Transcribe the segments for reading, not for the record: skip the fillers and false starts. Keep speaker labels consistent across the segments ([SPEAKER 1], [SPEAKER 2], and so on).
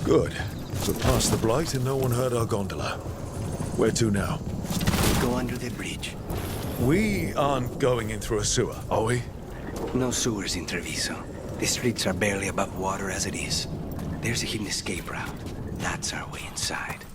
[SPEAKER 1] Good. We're past the blight and no one heard our gondola. Where to now?
[SPEAKER 2] Go under the bridge.
[SPEAKER 1] We aren't going in through a sewer, are we?
[SPEAKER 2] No sewers in Treviso. The streets are barely above water as it is. There's a hidden escape route. That's our way inside.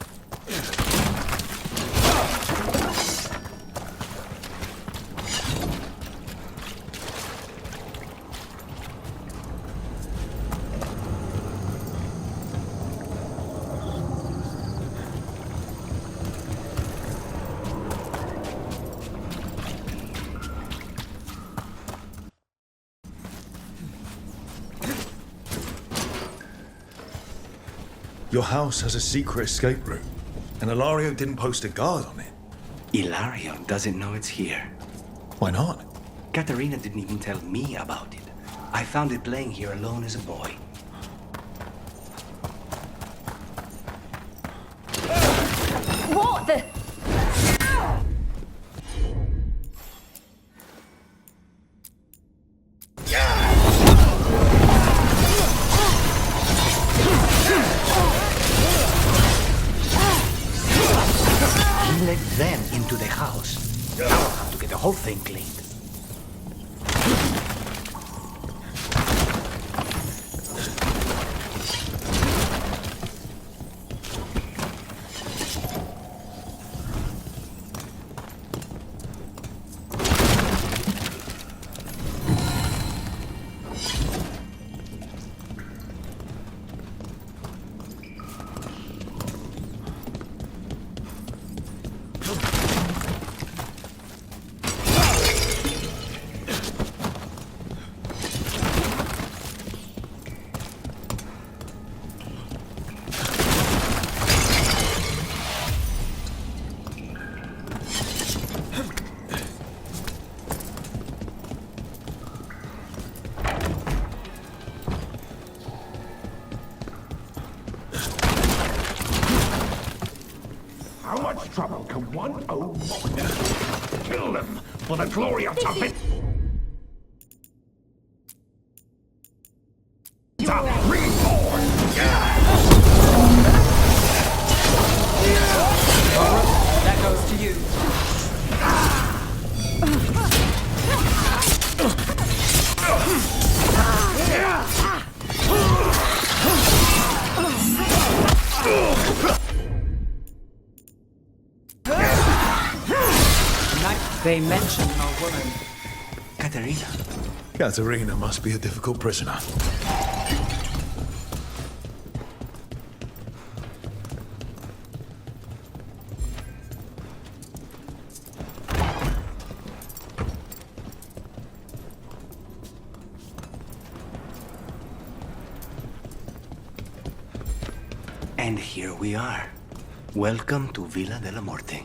[SPEAKER 1] Your house has a secret escape route, and Ilario didn't post a guard on it.
[SPEAKER 2] Ilario doesn't know it's here.
[SPEAKER 1] Why not?
[SPEAKER 2] Katerina didn't even tell me about it. I found it playing here alone as a boy.
[SPEAKER 3] What the?
[SPEAKER 2] He let them into the house. Now I'll have to get the whole thing cleaned.
[SPEAKER 4] How much trouble can one old monk kill them for the glory of Tuffet? Reborn!
[SPEAKER 5] That goes to you. They mention a woman.
[SPEAKER 2] Katerina.
[SPEAKER 1] Katerina must be a difficult prisoner.
[SPEAKER 2] And here we are. Welcome to Villa della Morte.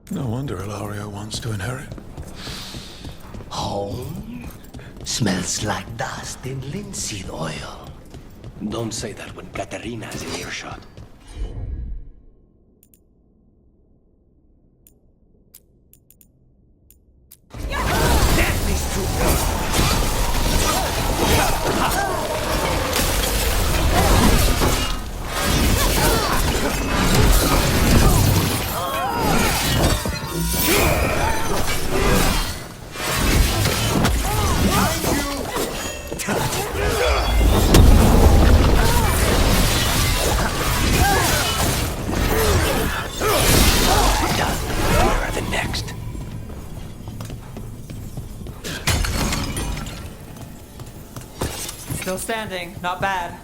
[SPEAKER 1] No wonder Ilario wants to inherit.
[SPEAKER 2] Home smells like dust and linseed oil. Don't say that when Katerina is in earshot. Death is too good.
[SPEAKER 5] Still standing, not bad.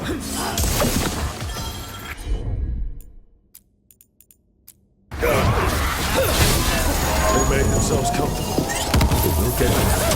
[SPEAKER 1] They made themselves comfortable. But we'll get them out.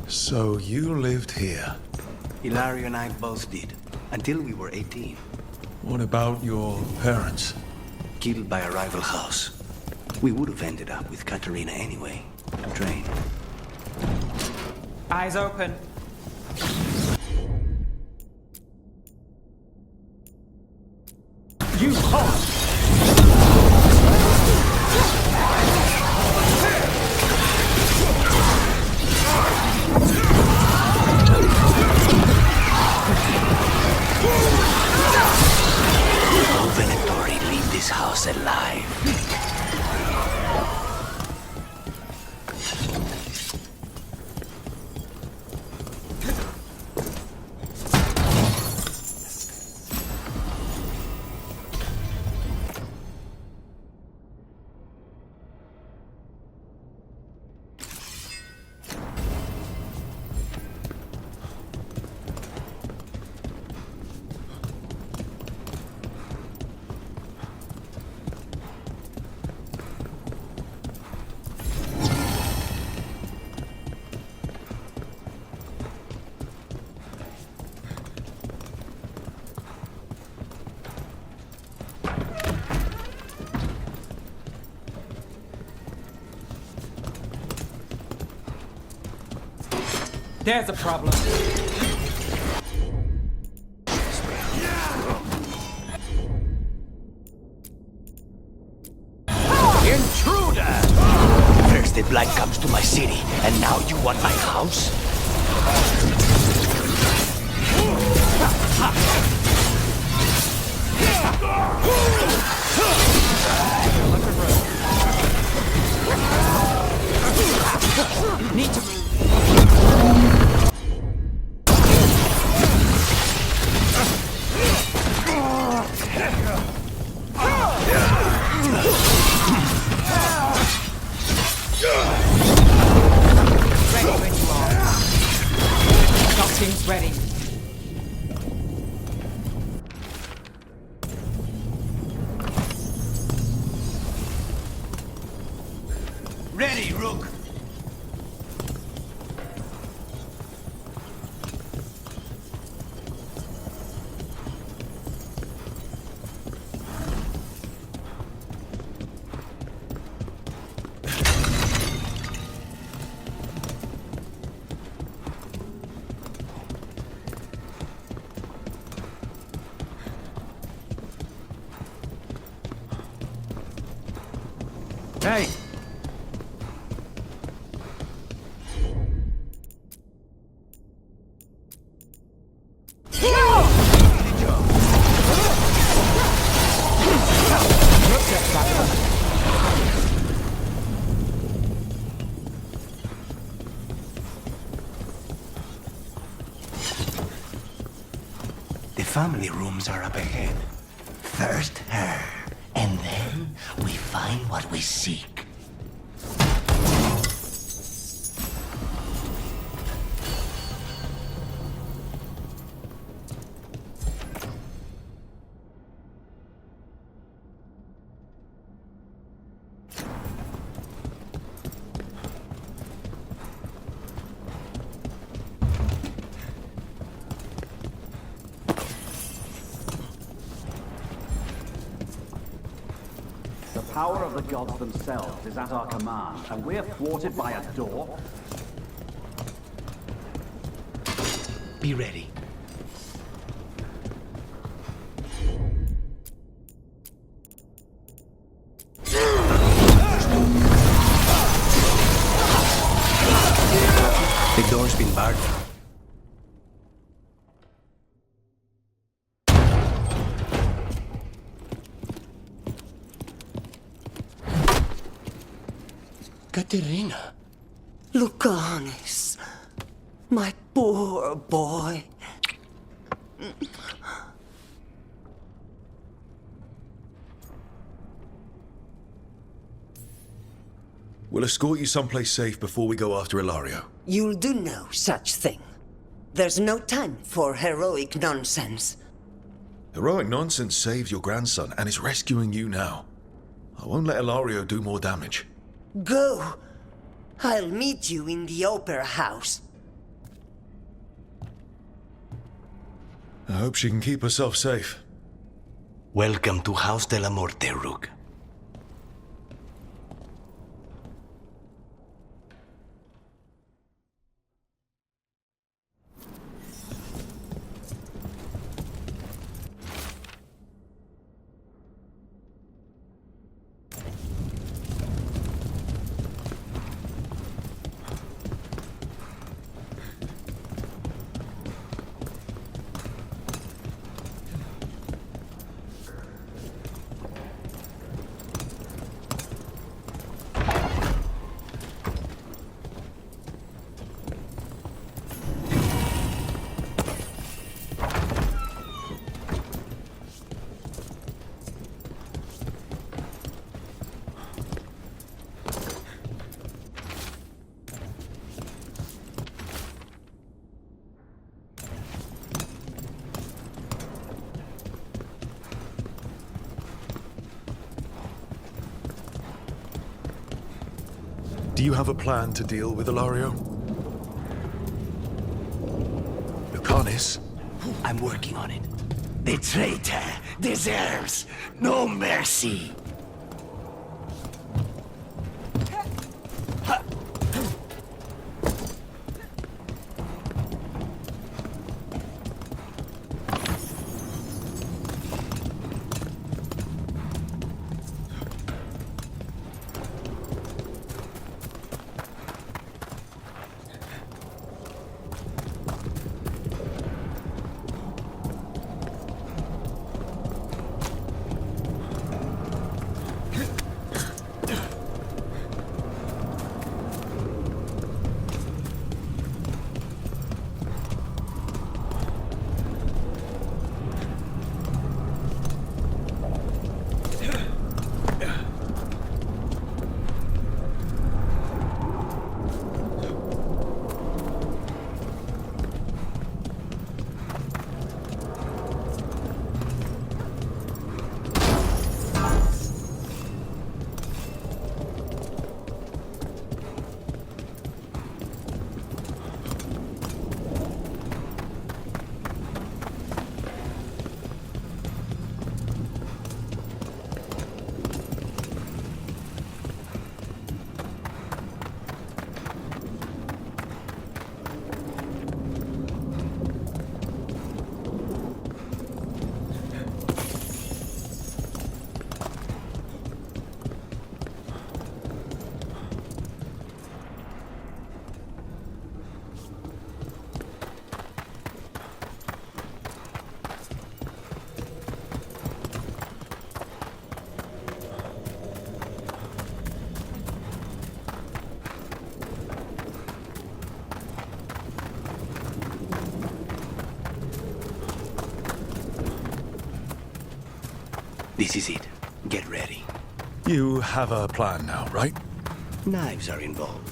[SPEAKER 1] So you lived here.
[SPEAKER 2] Hilario and I both did, until we were 18.
[SPEAKER 1] What about your parents?
[SPEAKER 2] Killed by a rival house. We would have ended up with Katerina anyway. Train.
[SPEAKER 5] Eyes open.
[SPEAKER 4] You halt!
[SPEAKER 2] No Venatori leave this house alive.
[SPEAKER 5] There's a problem.
[SPEAKER 2] Intruder! First the blight comes to my city, and now you want my house?
[SPEAKER 5] Need to move. Ready when you are. Doctrines ready.
[SPEAKER 2] Ready, Rook!
[SPEAKER 4] Hey!
[SPEAKER 2] The family rooms are up ahead. First her, and then we find what we seek.
[SPEAKER 6] power of the gods themselves is at our command, and we're thwarted by a door?
[SPEAKER 2] Be ready. The door's been barred.
[SPEAKER 7] Katerina. Lucanis. My poor boy.
[SPEAKER 1] We'll escort you someplace safe before we go after Ilario.
[SPEAKER 7] You'll do no such thing. There's no time for heroic nonsense.
[SPEAKER 1] Heroic nonsense saved your grandson and is rescuing you now. I won't let Ilario do more damage.
[SPEAKER 7] Go. I'll meet you in the opera house.
[SPEAKER 1] I hope she can keep herself safe.
[SPEAKER 2] Welcome to House de la Morte, Rook.
[SPEAKER 1] Do you have a plan to deal with Ilario? Lucanis?
[SPEAKER 2] I'm working on it. The traitor deserves no mercy. This is it. Get ready.
[SPEAKER 1] You have a plan now, right?
[SPEAKER 2] Knives are involved.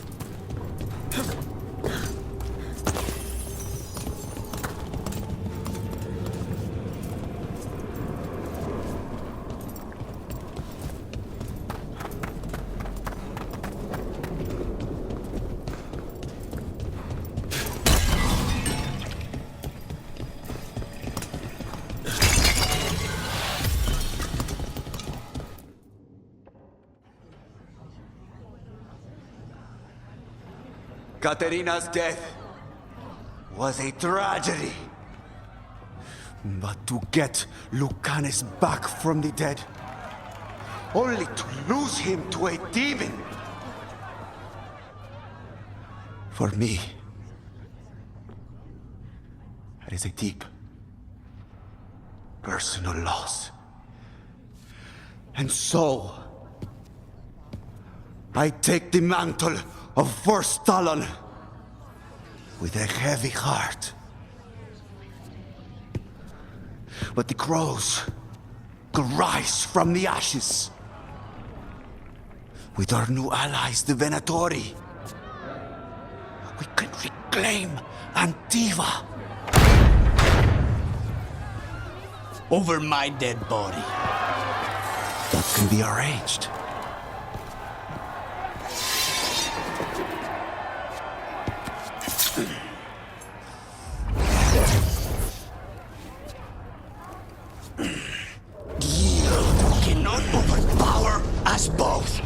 [SPEAKER 2] Katerina's death was a tragedy. But to get Lucanus back from the dead, only to lose him to a demon. For me, that is a deep personal loss. And so, I take the mantle of First Talon with a heavy heart. But the crows could rise from the ashes. With our new allies, the Venatori, we can reclaim Antiva. Over my dead body. That can be arranged. You cannot overpower us both.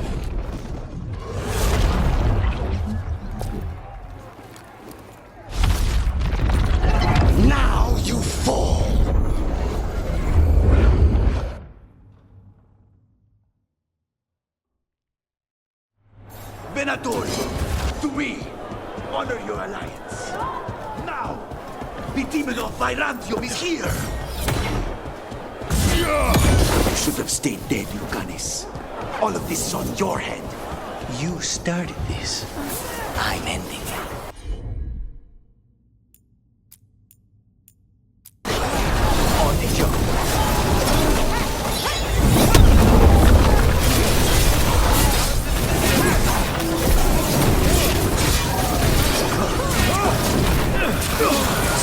[SPEAKER 2] Now you fall. Venator, to me, honor your alliance. Now, the demon of Virantium is here. You should have stayed dead, Lucanus. All of this is on your head. You started this. I'm ending it. On the job.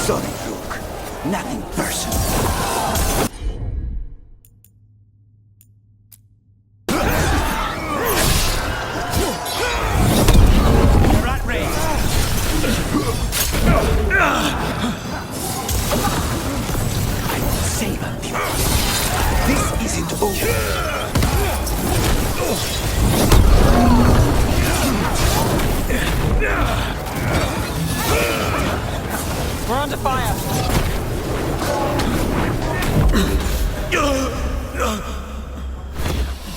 [SPEAKER 2] Sorry, Luke. Nothing personal. I will save Antiva. This isn't over.
[SPEAKER 5] We're under fire.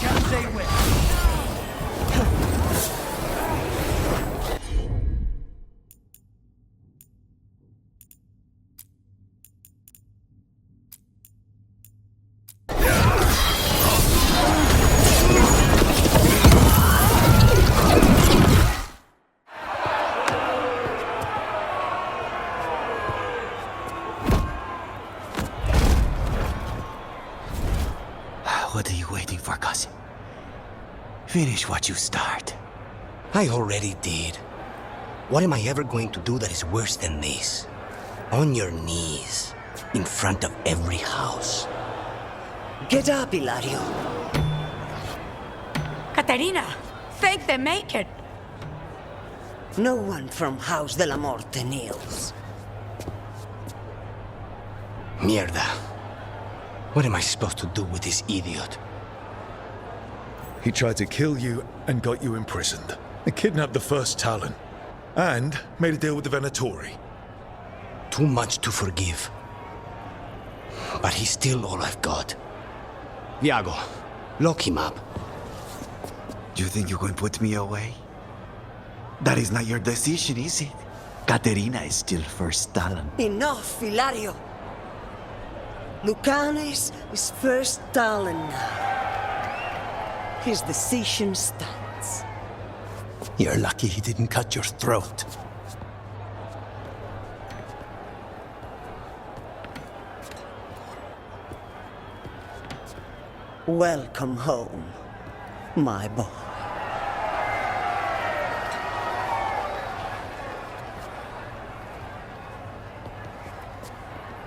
[SPEAKER 5] Gotta stay with.
[SPEAKER 2] What are you waiting for, cousin? Finish what you start. I already did. What am I ever going to do that is worse than this? On your knees, in front of every house.
[SPEAKER 7] Get up, Hilario.
[SPEAKER 3] Caterina, thank the maker.
[SPEAKER 7] No one from House de la Morte kneels.
[SPEAKER 2] Mierda. What am I supposed to do with this idiot?
[SPEAKER 1] He tried to kill you and got you imprisoned. And kidnapped the First Talon. And made a deal with the Venatori.
[SPEAKER 2] Too much to forgive. But he's still all I've got. Viago, lock him up. You think you can put me away? That is not your decision, is it? Caterina is still First Talon.
[SPEAKER 7] Enough, Hilario. Lucanus is First Talon now. His decision stands.
[SPEAKER 2] You're lucky he didn't cut your throat.
[SPEAKER 7] Welcome home, my boy.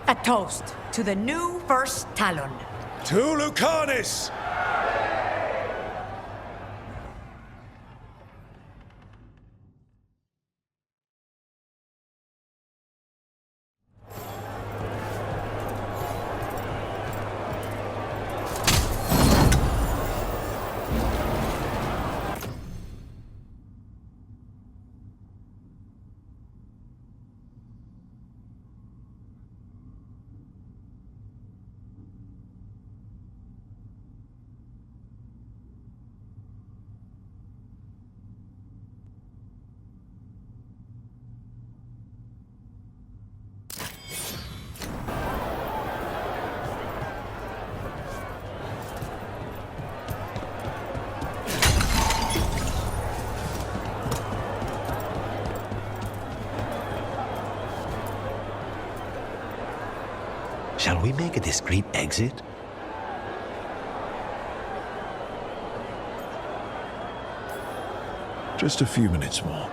[SPEAKER 3] A toast to the new First Talon.
[SPEAKER 1] To Lucanus!
[SPEAKER 2] Shall we make a discreet exit?
[SPEAKER 1] Just a few minutes more.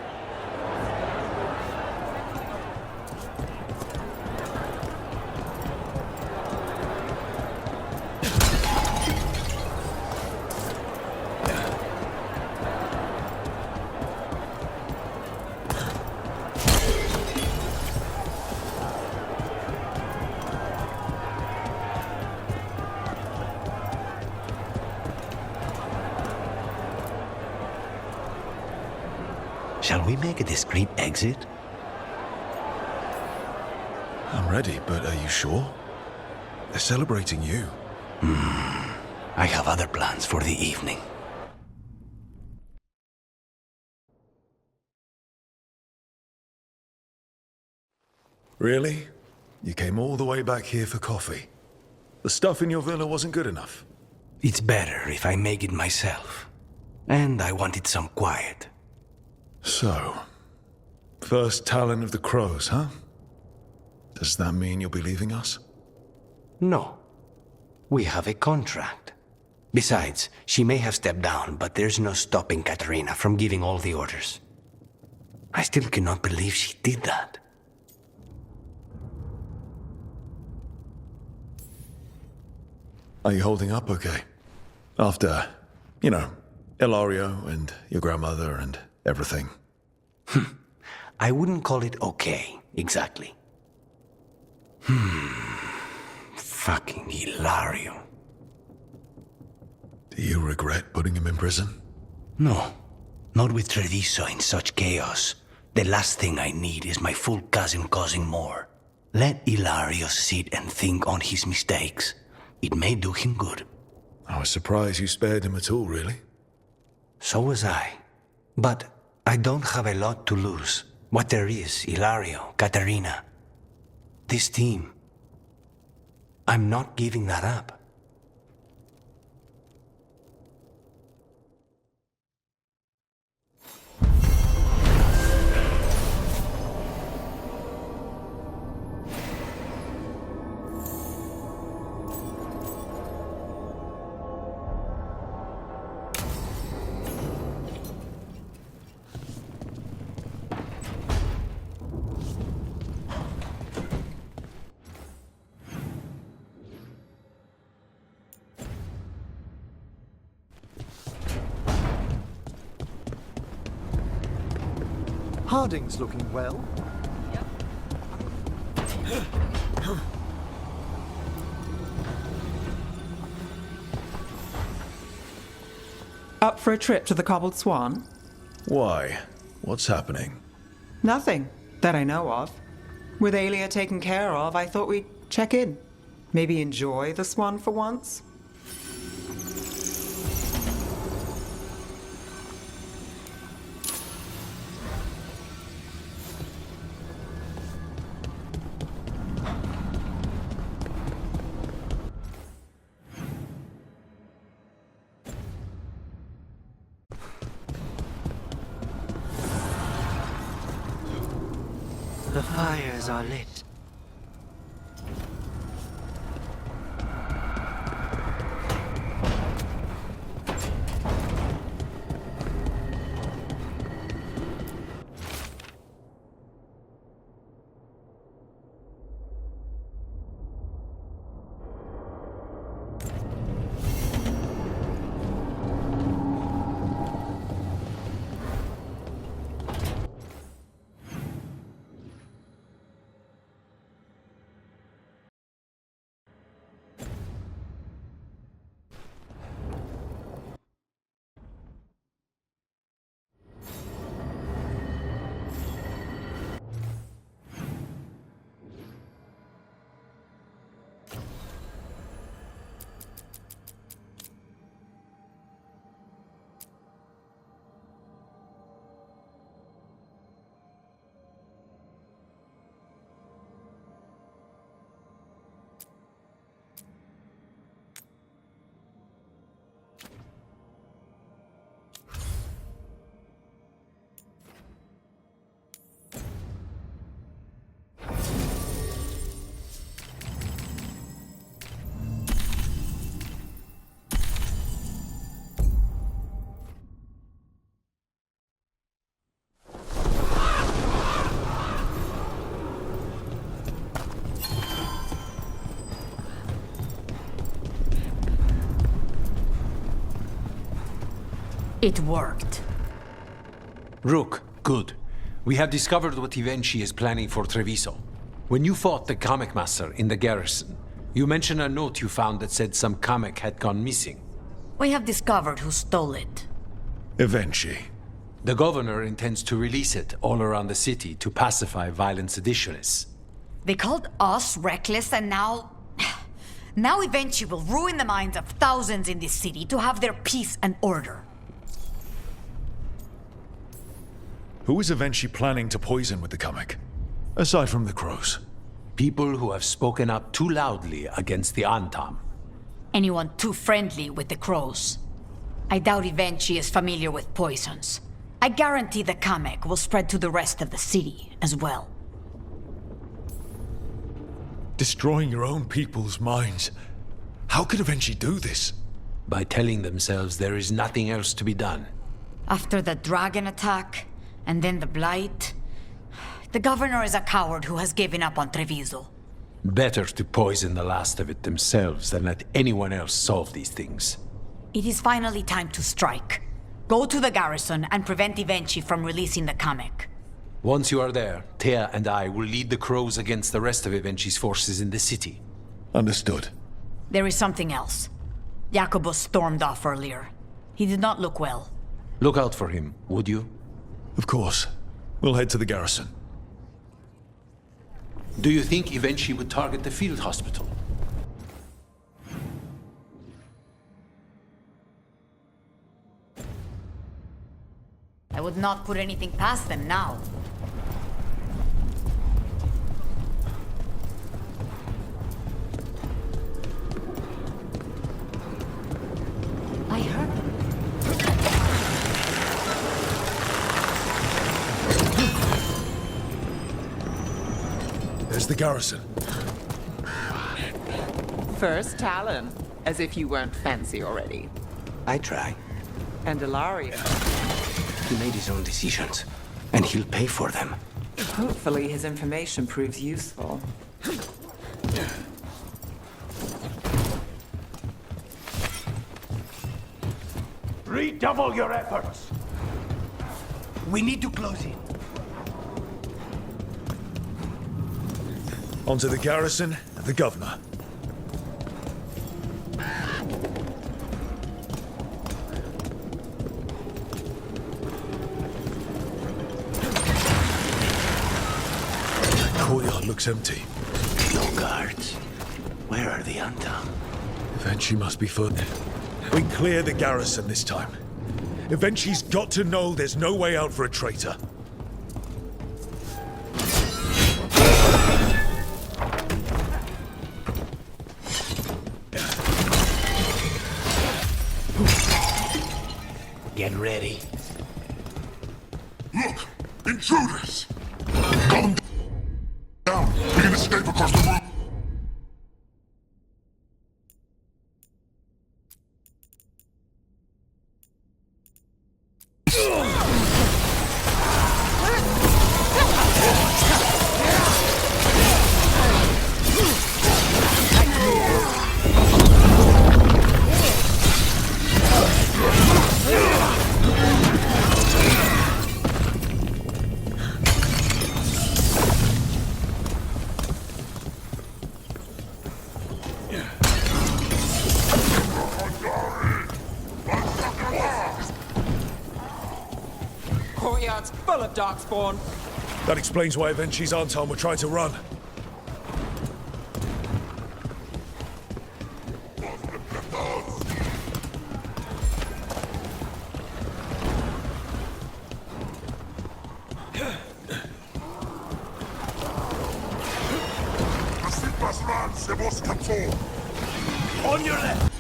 [SPEAKER 2] Shall we make a discreet exit?
[SPEAKER 1] I'm ready, but are you sure? They're celebrating you.
[SPEAKER 2] I have other plans for the evening.
[SPEAKER 1] Really? You came all the way back here for coffee? The stuff in your villa wasn't good enough?
[SPEAKER 2] It's better if I make it myself. And I wanted some quiet.
[SPEAKER 1] So, first Talon of the Crows, huh? Does that mean you'll be leaving us?
[SPEAKER 2] No. We have a contract. Besides, she may have stepped down, but there's no stopping Katerina from giving all the orders. I still cannot believe she did that.
[SPEAKER 1] Are you holding up okay? After, Ilario and your grandmother and everything.
[SPEAKER 2] I wouldn't call it okay, exactly. Fucking Ilario.
[SPEAKER 1] Do you regret putting him in prison?
[SPEAKER 2] No, not with Treviso in such chaos. The last thing I need is my full cousin causing more. Let Ilario sit and think on his mistakes. It may do him good.
[SPEAKER 1] I was surprised you spared him at all, really.
[SPEAKER 2] So was I. But I don't have a lot to lose. What there is, Ilario, Katerina. This team. I'm not giving that up.
[SPEAKER 8] Harding's looking well.
[SPEAKER 5] Up for a trip to the Cobbled Swan?
[SPEAKER 1] Why? What's happening?
[SPEAKER 5] Nothing that I know of. With Aelia taken care of, I thought we'd check in. Maybe enjoy the Swan for once?
[SPEAKER 9] The fires are lit.
[SPEAKER 3] It worked.
[SPEAKER 8] Rook, good. We have discovered what Ivenchi is planning for Treviso. When you fought the Kamek Master in the garrison, you mentioned a note you found that said some Kamek had gone missing.
[SPEAKER 3] We have discovered who stole it.
[SPEAKER 1] Eventually.
[SPEAKER 8] The governor intends to release it all around the city to pacify violent seditionists.
[SPEAKER 3] They called us reckless, and now... Now Eventually will ruin the minds of thousands in this city to have their peace and order.
[SPEAKER 1] Who is Eventually planning to poison with the Kamek? Aside from the crows.
[SPEAKER 8] People who have spoken up too loudly against the Antam.
[SPEAKER 3] Anyone too friendly with the crows. I doubt Eventually is familiar with poisons. I guarantee the Kamek will spread to the rest of the city as well.
[SPEAKER 1] Destroying your own people's minds. How could Eventually do this?
[SPEAKER 8] By telling themselves there is nothing else to be done.
[SPEAKER 3] After the dragon attack, and then the blight, the governor is a coward who has given up on Treviso.
[SPEAKER 8] Better to poison the last of it themselves than let anyone else solve these things.
[SPEAKER 3] It is finally time to strike. Go to the garrison and prevent Eventually from releasing the Kamek.
[SPEAKER 8] Once you are there, Thea and I will lead the crows against the rest of Evenchi's forces in the city.
[SPEAKER 1] Understood.
[SPEAKER 3] There is something else. Jacobus stormed off earlier. He did not look well.
[SPEAKER 8] Look out for him, would you?
[SPEAKER 1] Of course. We'll head to the garrison.
[SPEAKER 8] Do you think Eventually would target the field hospital?
[SPEAKER 3] I would not put anything past them now. I heard.
[SPEAKER 1] There's the garrison.
[SPEAKER 5] First Talon, as if you weren't fancy already.
[SPEAKER 2] I try.
[SPEAKER 5] And Ilaria.
[SPEAKER 2] He made his own decisions, and he'll pay for them.
[SPEAKER 5] Hopefully his information proves useful.
[SPEAKER 4] Redouble your efforts!
[SPEAKER 2] We need to close in.
[SPEAKER 1] Onto the garrison and the governor. Courtyard looks empty.
[SPEAKER 2] No guards. Where are the Antam?
[SPEAKER 1] Eventually must be foot. We clear the garrison this time. Eventually's got to know there's no way out for a traitor.
[SPEAKER 2] Get ready.
[SPEAKER 9] Look! Intruders! Calm down! We can escape across the room!
[SPEAKER 5] Courtyard's full of darkspawn.
[SPEAKER 1] That explains why Eventually's Anton were trying to run.
[SPEAKER 9] On your left!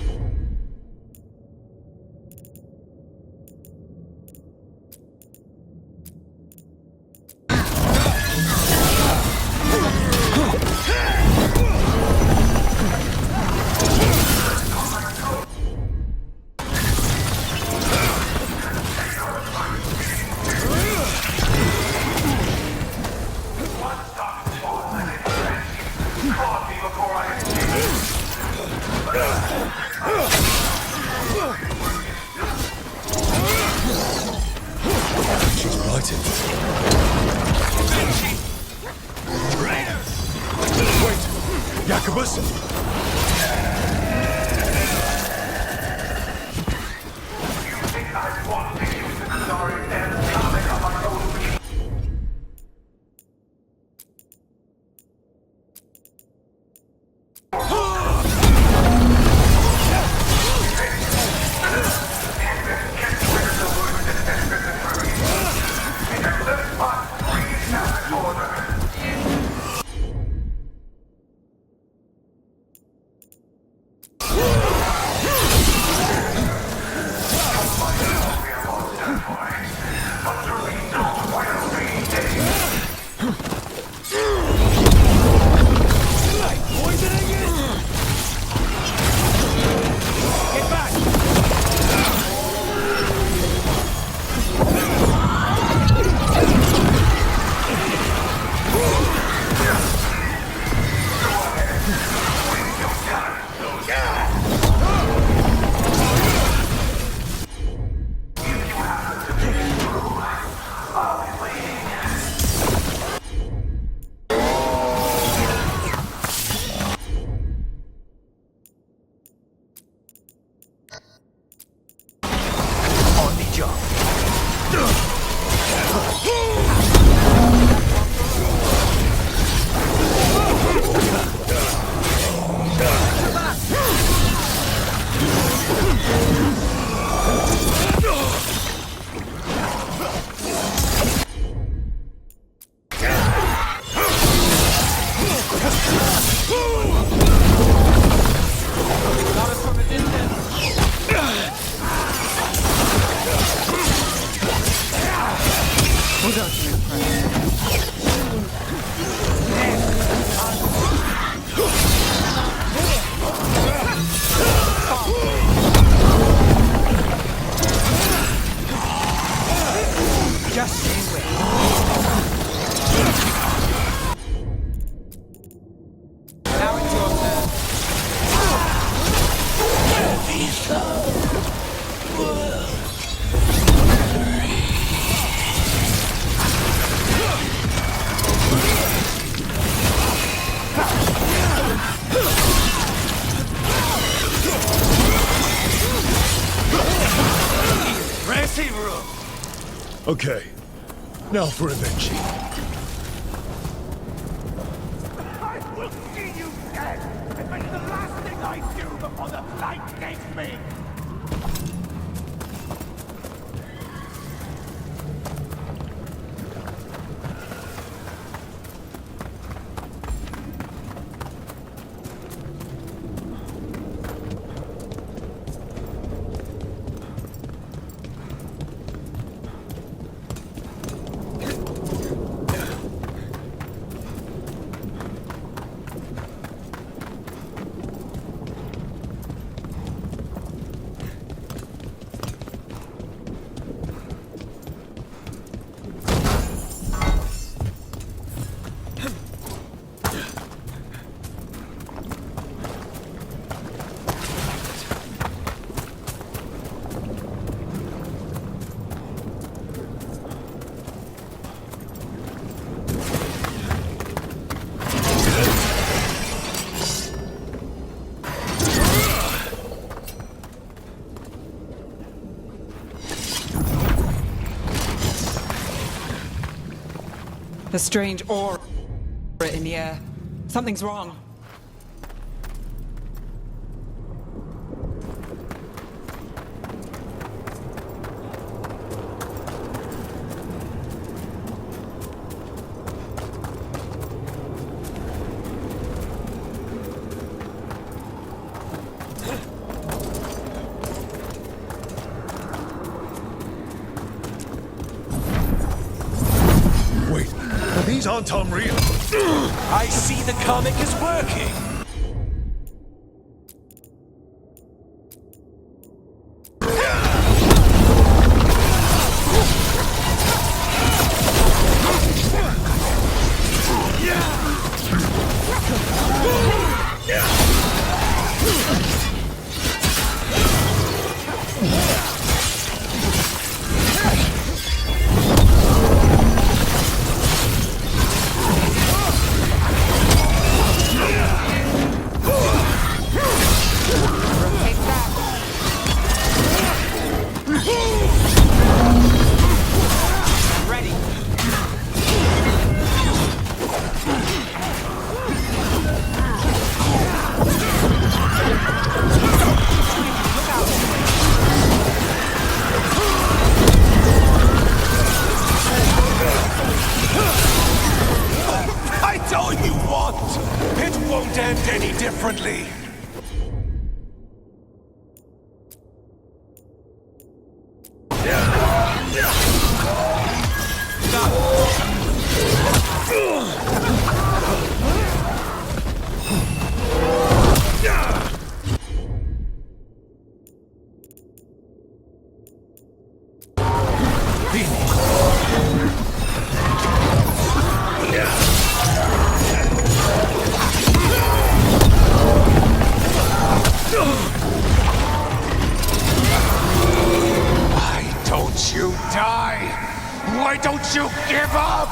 [SPEAKER 4] Before I
[SPEAKER 1] fighting. Wait! Jacobus? Okay, now for Avenchi.
[SPEAKER 4] I will see you dead! It was the last thing I do before the light takes me!
[SPEAKER 5] A strange aura in the air. Something's wrong.
[SPEAKER 1] These aren't unreal.
[SPEAKER 10] I see the comic is working. differently. Why don't you die? Why don't you give up?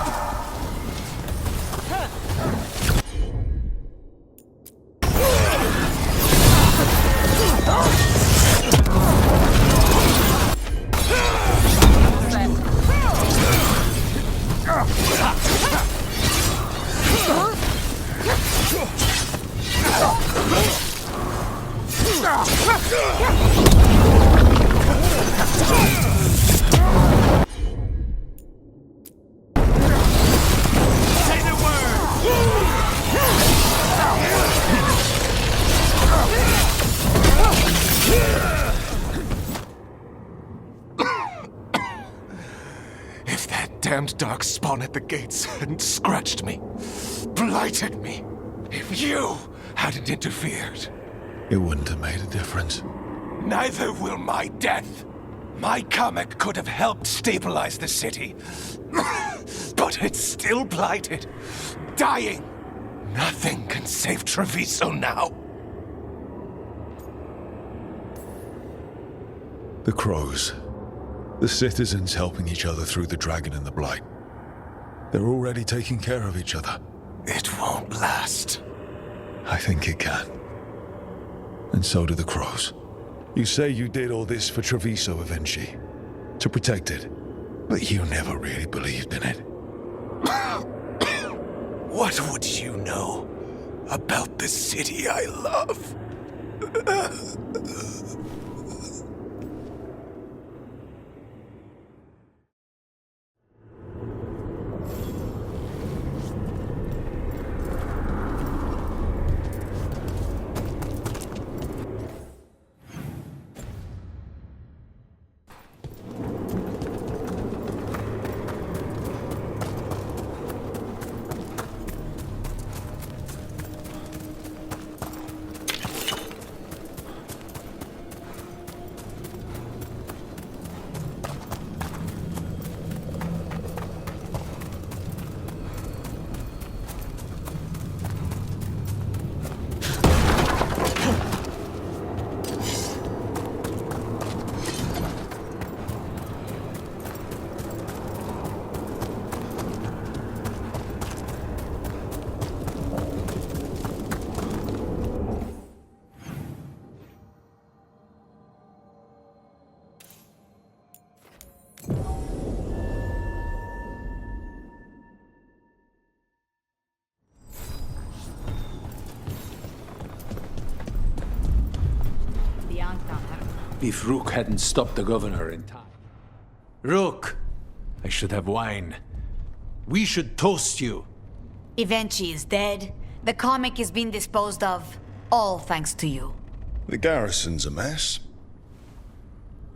[SPEAKER 10] If that damned dark spawn at the gates hadn't scratched me, blighted me, if you hadn't interfered,
[SPEAKER 1] It wouldn't have made a difference.
[SPEAKER 10] neither will my death. My comic could have helped stabilize the city, but it's still blighted, dying. Nothing can save Treviso now.
[SPEAKER 1] The crows. The citizens helping each other through the dragon and the blight. They're already taking care of each other.
[SPEAKER 10] It won't last.
[SPEAKER 1] I think it can. And so do the crows. You say you did all this for Treviso Evenci, to protect it, but you never really believed in it.
[SPEAKER 10] What would you know about the city I love?
[SPEAKER 8] If Rook hadn't stopped the governor in time. Rook! I should have wine. We should toast you.
[SPEAKER 3] Evenci is dead. The comic is being disposed of. All thanks to you.
[SPEAKER 1] The garrison's a mess.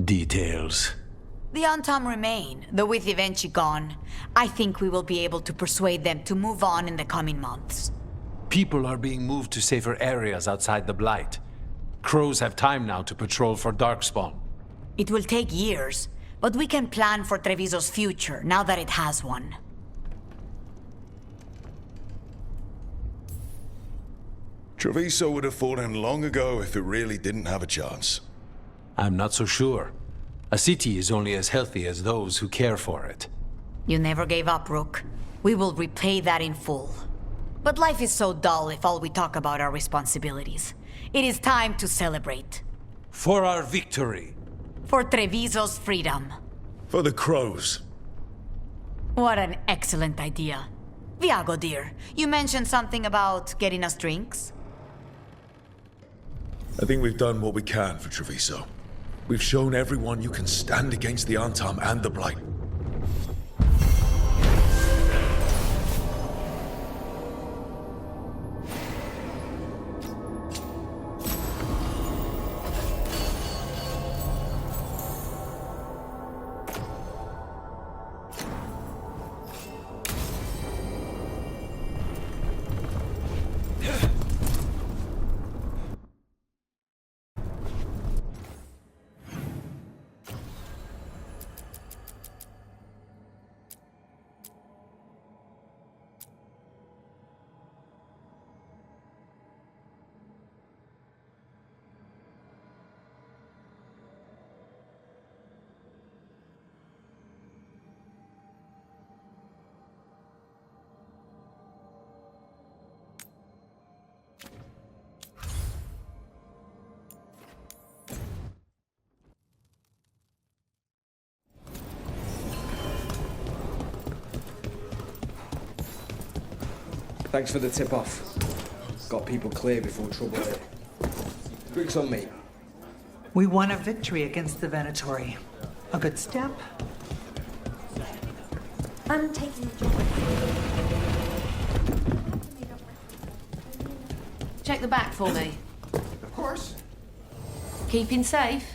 [SPEAKER 8] Details.
[SPEAKER 3] The Antam remain, though with Evenci gone, I think we will be able to persuade them to move on in the coming months.
[SPEAKER 8] People are being moved to safer areas outside the Blight. Crows have time now to patrol for Darkspawn.
[SPEAKER 3] It will take years, but we can plan for Treviso's future now that it has one.
[SPEAKER 1] Treviso would have fallen long ago if it really didn't have a chance.
[SPEAKER 8] I'm not so sure. A city is only as healthy as those who care for it.
[SPEAKER 3] You never gave up, Rook. We will repay that in full. But life is so dull if all we talk about are responsibilities. It is time to celebrate.
[SPEAKER 8] For our victory.
[SPEAKER 3] For Treviso's freedom.
[SPEAKER 1] For the crows.
[SPEAKER 3] What an excellent idea. Viago, dear, you mentioned something about getting us drinks?
[SPEAKER 1] I think we've done what we can for Treviso. We've shown everyone you can stand against the Antam and the Blight.
[SPEAKER 11] Thanks for the tip-off. Got people clear before trouble hit. Drinks on me.
[SPEAKER 12] We won a victory against the Venatori. A good step.
[SPEAKER 13] I'm taking a job.
[SPEAKER 14] Check the back for me.
[SPEAKER 4] Of course.
[SPEAKER 14] Keeping safe?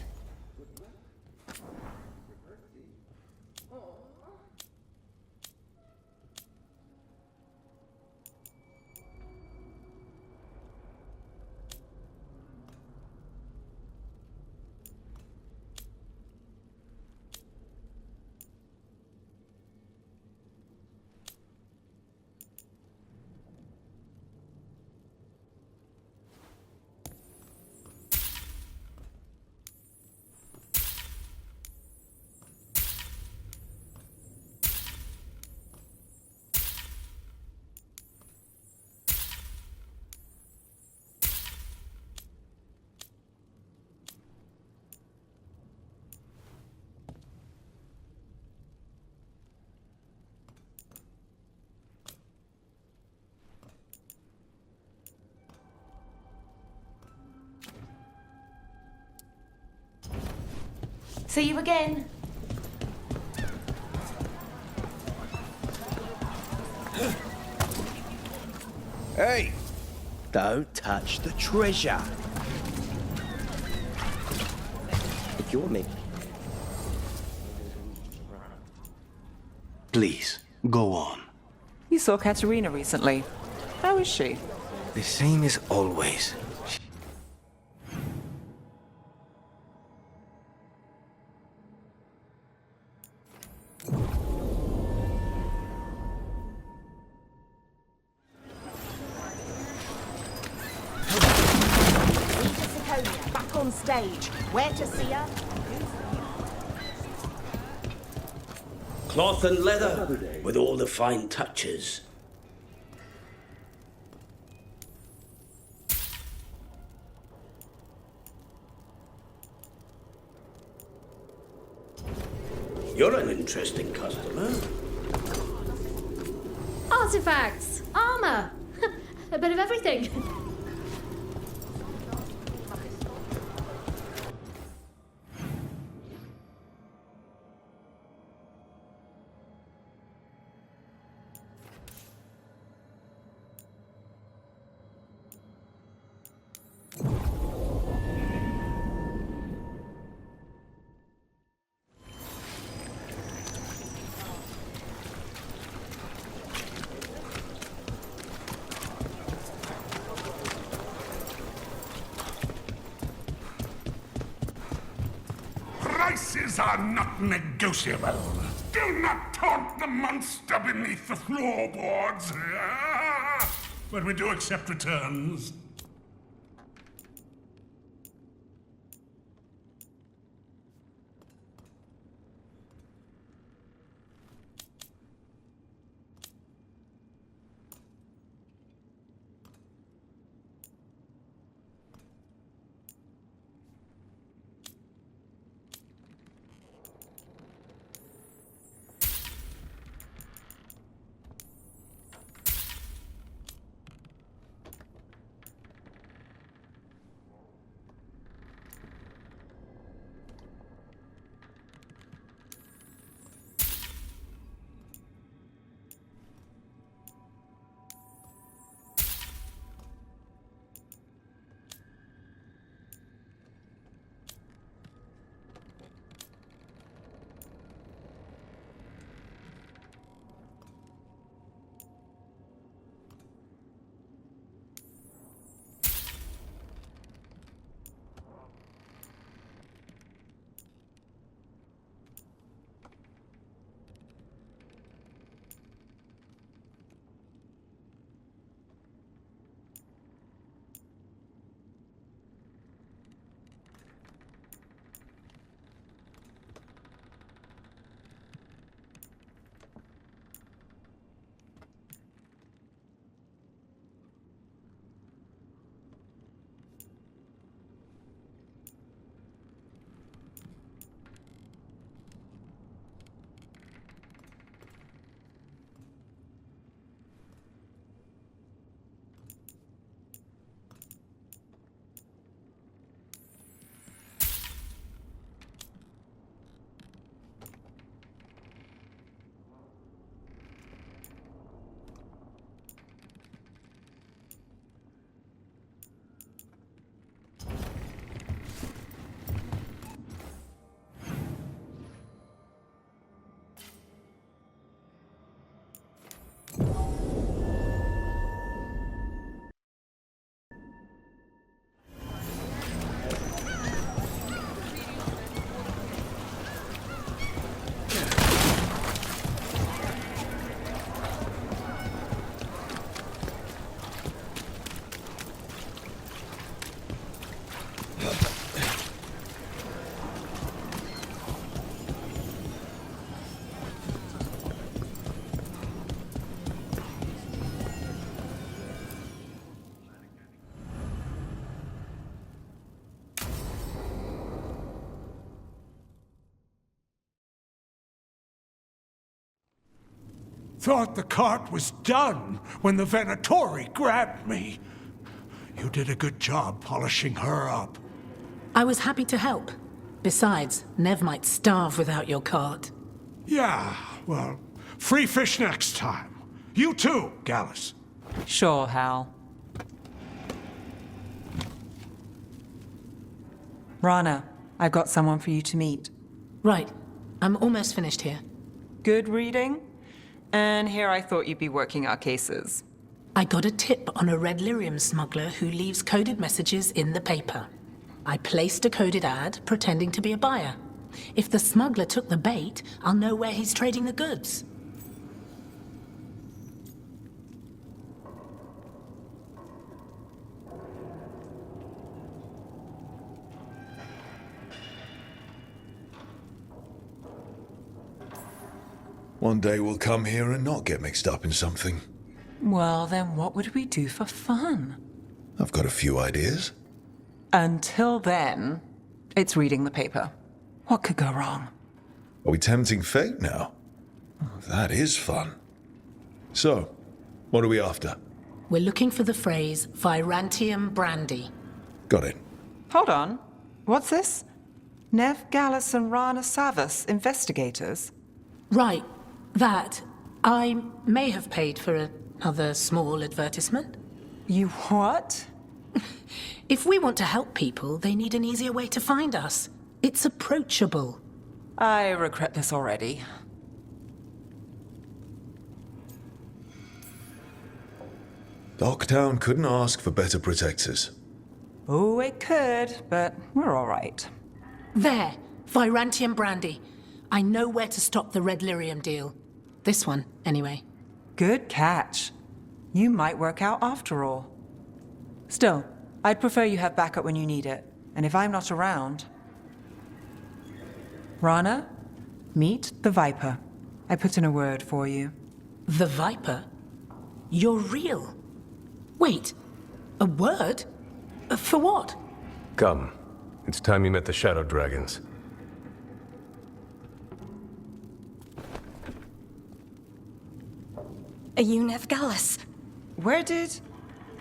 [SPEAKER 14] See you again.
[SPEAKER 2] Hey! Don't touch the treasure. Ignore me. Please, go on.
[SPEAKER 5] You saw Katerina recently. How is she?
[SPEAKER 2] The same as always.
[SPEAKER 15] Back on stage. Where to see her?
[SPEAKER 16] Cloth and leather, with all the fine touches. You're an interesting customer.
[SPEAKER 14] Artifacts, armor, a bit of everything.
[SPEAKER 4] Prices are not negotiable. Do not taunt the monster beneath the floorboards. But we do accept returns. Thought the cart was done when the Venatori grabbed me. You did a good job polishing her up.
[SPEAKER 17] I was happy to help. Besides, Nev might starve without your cart.
[SPEAKER 4] Yeah, well, free fish next time. You too, Gallus.
[SPEAKER 5] Sure, Hal. Rana, I've got someone for you to meet.
[SPEAKER 17] Right. I'm almost finished here.
[SPEAKER 5] Good reading? And here I thought you'd be working our cases.
[SPEAKER 17] I got a tip on a red lyrium smuggler who leaves coded messages in the paper. I placed a coded ad pretending to be a buyer. If the smuggler took the bait, I'll know where he's trading the goods.
[SPEAKER 1] One day we'll come here and not get mixed up in something.
[SPEAKER 5] Well, then what would we do for fun?
[SPEAKER 1] I've got a few ideas.
[SPEAKER 5] Until then, it's reading the paper. What could go wrong?
[SPEAKER 1] Are we tempting fate now? That is fun. So, what are we after?
[SPEAKER 17] We're looking for the phrase Virantium brandy.
[SPEAKER 1] Got it.
[SPEAKER 5] Hold on. What's this? Nev, Gallus, and Rana Savas, investigators?
[SPEAKER 17] Right. That. I may have paid for another small advertisement.
[SPEAKER 5] You what?
[SPEAKER 17] If we want to help people, they need an easier way to find us. It's approachable.
[SPEAKER 5] I regret this already.
[SPEAKER 1] Docktown couldn't ask for better protectors.
[SPEAKER 5] Oh, it could, but we're all right.
[SPEAKER 17] There. Virantium brandy. I know where to stop the red lyrium deal. This one, anyway.
[SPEAKER 5] Good catch. You might work out after all. Still, I'd prefer you have backup when you need it. And if I'm not around... Rana, meet the Viper. I put in a word for you.
[SPEAKER 17] The Viper? You're real? Wait, a word? For what?
[SPEAKER 18] Come. It's time you met the Shadow Dragons.
[SPEAKER 19] Are you Nev Gallus?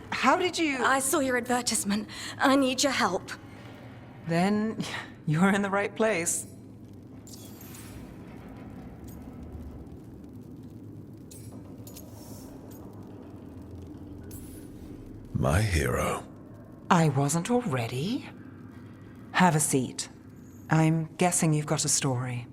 [SPEAKER 5] How did you...
[SPEAKER 19] I saw your advertisement. I need your help.
[SPEAKER 5] Then you're in the right place.
[SPEAKER 1] My hero.
[SPEAKER 5] I wasn't already. Have a seat. I'm guessing you've got a story.